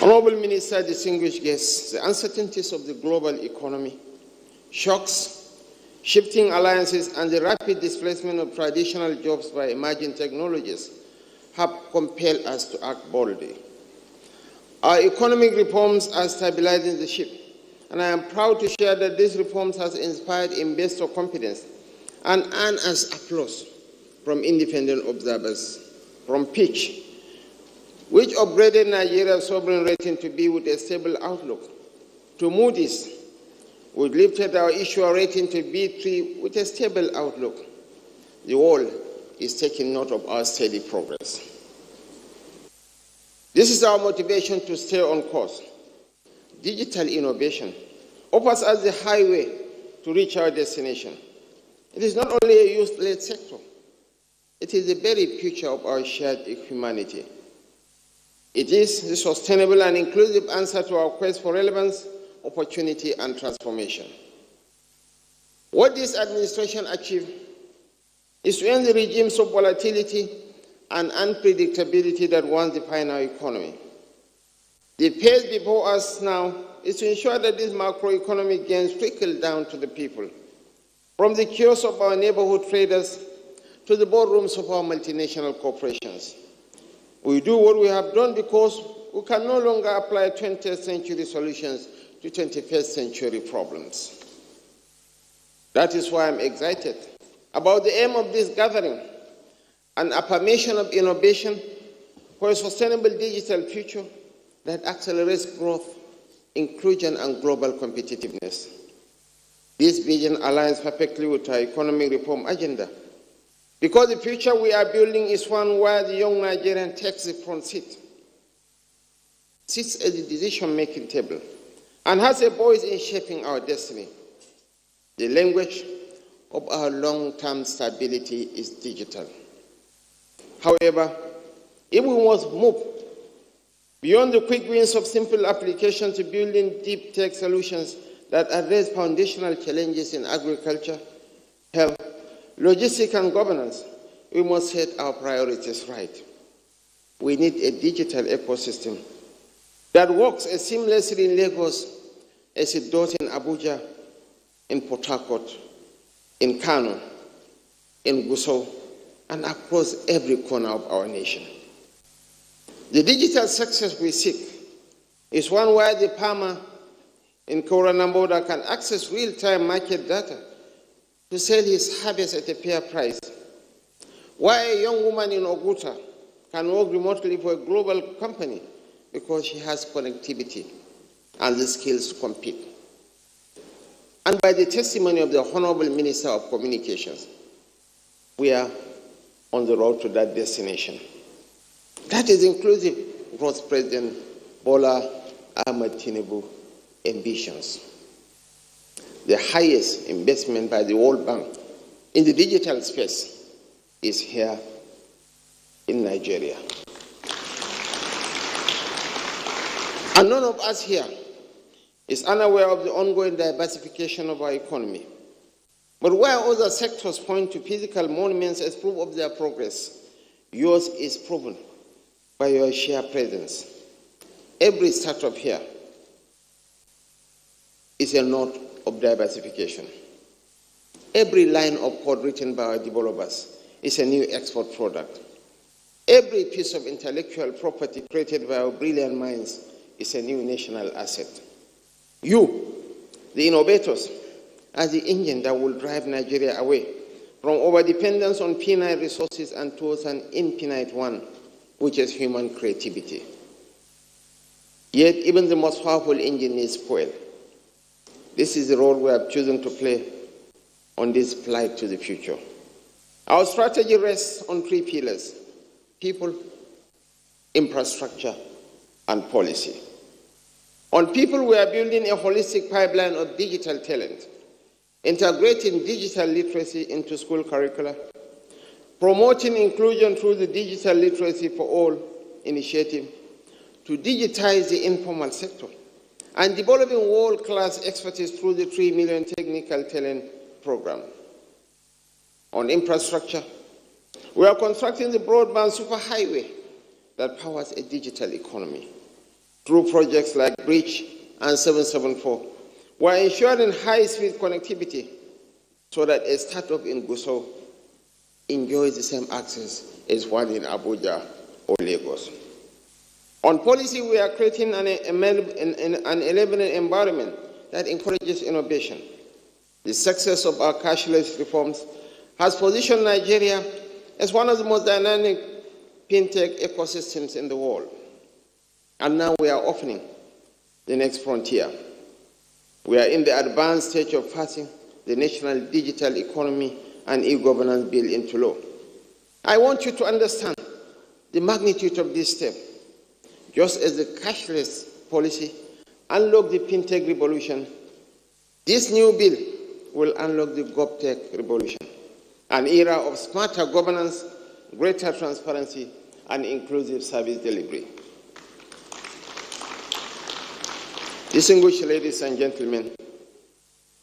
Speaker 8: Honorable Minister, distinguished guests, the uncertainties of the global economy, shocks, shifting alliances, and the rapid displacement of traditional jobs by emerging technologies have compelled us to act boldly. Our economic reforms are stabilizing the ship, and I am proud to share that these reforms have inspired investor confidence and earned us applause from independent observers. From Pitch, which upgraded Nigeria's sovereign rating to be with a stable outlook, to Moody's, which lifted our issuer rating to B3 with a stable outlook. The world is taking note of our steady progress. This is our motivation to stay on course. Digital innovation offers us the highway to reach our destination. It is not only a youth-led sector, it is the very future of our shared humanity. It is the sustainable and inclusive answer to our quest for relevance, opportunity, and transformation. What this administration achieved is to end the regimes of volatility and unpredictability that once defined our economy. The pace before us now is to ensure that these macroeconomic gains trickle down to the people, from the kiosks of our neighborhood traders to the boardrooms of our multinational corporations. We do what we have done because we can no longer apply 20th century solutions to 21st century problems. That is why I'm excited about the aim of this gathering, an affirmation of innovation for a sustainable digital future that accelerates growth, inclusion, and global competitiveness. This vision aligns perfectly with our economic reform agenda, because the future we are building is one where the young Nigerian takes the front seat, sits at the decision-making table, and has a voice in shaping our destiny. The language of our long-term stability is digital. However, if we must move beyond the quick wins of simple application to building deep tech solutions that address foundational challenges in agriculture, health, logistics, and governance, we must set our priorities right. We need a digital ecosystem that works as seamlessly in Lagos as it does in Abuja, in Port Harcourt, in Kano, in Gusau, and across every corner of our nation. The digital success we seek is one where the farmer in Koranamboda can access real-time market data to sell his harvest at a fair price, why a young woman in Oguta can work remotely for a global company because she has connectivity and the skills to compete. And by the testimony of the Honorable Minister of Communications, we are on the road to that destination. That is inclusive growth President Bola Ahmed Tinubu ambitions. The highest investment by the World Bank in the digital space is here in Nigeria. And none of us here is unaware of the ongoing diversification of our economy. But where other sectors point to physical monuments as proof of their progress, yours is proven by your sheer presence. Every startup here is a note of diversification. Every line of code written by our developers is a new export product. Every piece of intellectual property created by our brilliant minds is a new national asset. You, the innovators as the engine that will drive Nigeria away from overdependence on finite resources and towards an infinite one, which is human creativity. Yet even the most powerful engine needs fuel. This is the role we have chosen to play on this flight to the future. Our strategy rests on three pillars: people, infrastructure, and policy. On people, we are building a holistic pipeline of digital talent, integrating digital literacy into school curricula, promoting inclusion through the Digital Literacy for All initiative to digitize the informal sector, and developing world-class expertise through the 3 Million Technical Talent Program. On infrastructure, we are constructing the broadband superhighway that powers a digital economy. Through projects like Bridge and 774, we are ensuring high-speed connectivity so that a startup in Gusau enjoys the same access as one in Abuja or Lagos. On policy, we are creating an enabling environment that encourages innovation. The success of our cashless reforms has positioned Nigeria as one of the most dynamic fintech ecosystems in the world. And now we are opening the next frontier. We are in the advanced stage of passing the National Digital Economy and E-Governance Bill into law. I want you to understand the magnitude of this step. Just as the cashless policy unlocked the fintech revolution, this new bill will unlock the GovTech revolution, an era of smarter governance, greater transparency, and inclusive service delivery. Distinguished ladies and gentlemen,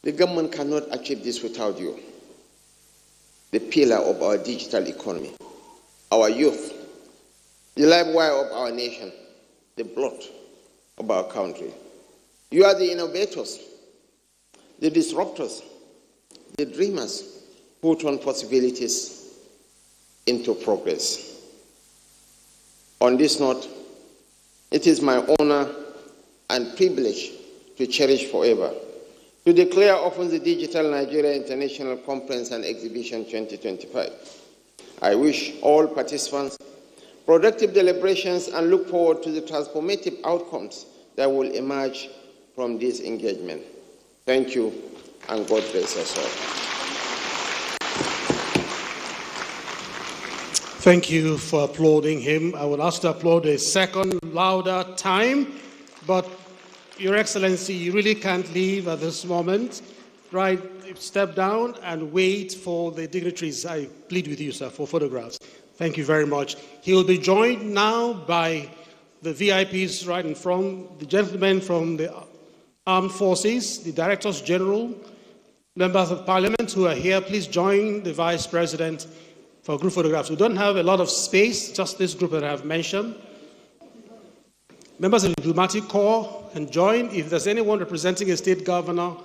Speaker 8: the government cannot achieve this without you, the pillar of our digital economy, our youth, the live wire of our nation, the blood of our country. You are the innovators, the disruptors, the dreamers who turn possibilities into progress. On this note, it is my honor and privilege to cherish forever to declare open the Digital Nigeria International Conference and Exhibition 2025. I wish all participants productive deliberations and look forward to the transformative outcomes that will emerge from this engagement. Thank you, and God bless us all.
Speaker 5: Thank you for applauding him. I would ask to applaud a second louder time, but Your Excellency, you really can't leave at this moment. Right, step down and wait for the dignitaries. I plead with you, sir, for photographs. Thank you very much. He will be joined now by the VIPs right in front, the gentlemen from the Armed Forces, the Directors General, members of Parliament who are here. Please join the Vice President for group photographs. We don't have a lot of space, just this group that I have mentioned. Members of the Diplomatic Corps can join. If there's anyone representing a state governor,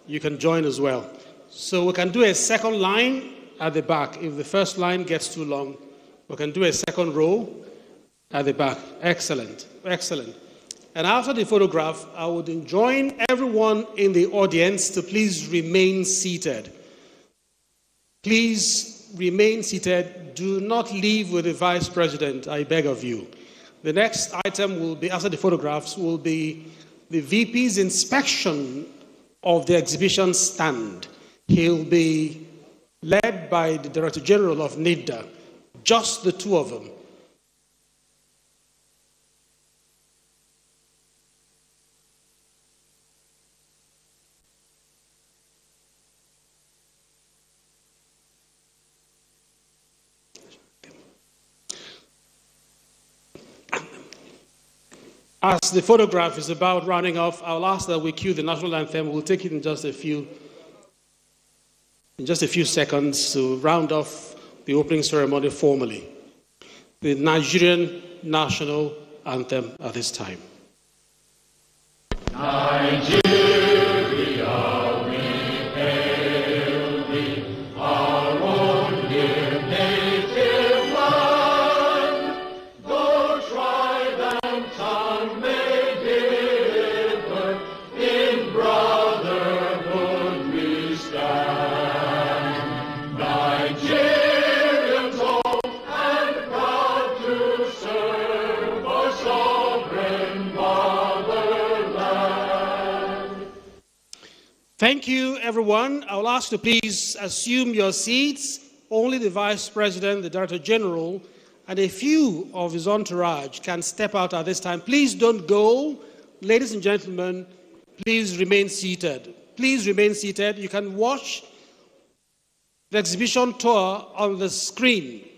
Speaker 5: you can join as well. So we can do a second line at the back. If the first line gets too long, we can do a second row at the back. Excellent, excellent. And after the photograph, I would enjoin everyone in the audience to please remain seated. Please remain seated. Do not leave with the Vice President, I beg of you. The next item will be, after the photographs, will be the VP's inspection of the exhibition stand. He'll be led by the Director General of NITDA, just the two of them. As the photograph is about rounding off, I'll ask that we cue the national anthem. We'll take it in just a few seconds to round off the opening ceremony formally. The Nigerian national anthem at this time. Nigeria. Thank you, everyone. I will ask you to please assume your seats. Only the Vice President, the Director General, and a few of his entourage can step out at this time. Please don't go. Ladies and gentlemen, please remain seated. Please remain seated. You can watch the exhibition tour on the screen.